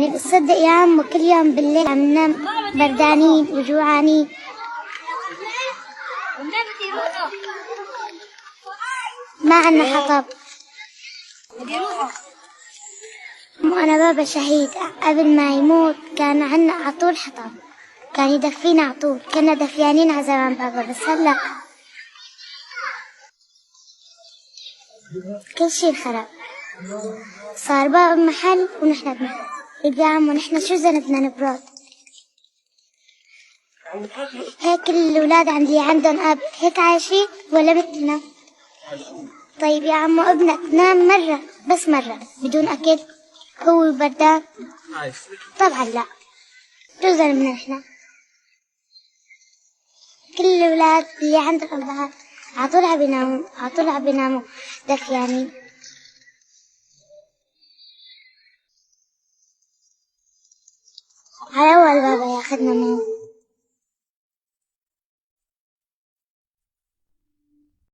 يعني بتصدق يا عم كل يوم بالليل عم ننام بردانين وجوعانين. ما عنا حطب. أنا بابا شهيد، قبل ما يموت كان عنا عطول حطب، كان يدفينا عطول، كنا دفيانين على زمان بابا. بس هلا كل شي انخرب، صار بابا بمحل ونحن بمحل. يا عم ونحن شو ذنبنا نبرد؟ هيك الأولاد عندي عندهم أب هيك عايشين ولا مثلنا؟ طيب يا عمو ابنك نام مرة بس مرة بدون أكل هو بردان؟ طبعا لا. شو ذنبنا نحن؟ كل الأولاد اللي عندهم أبهات عطول عم بيناموا دفيانين. على أول بابا ياخدنا معه.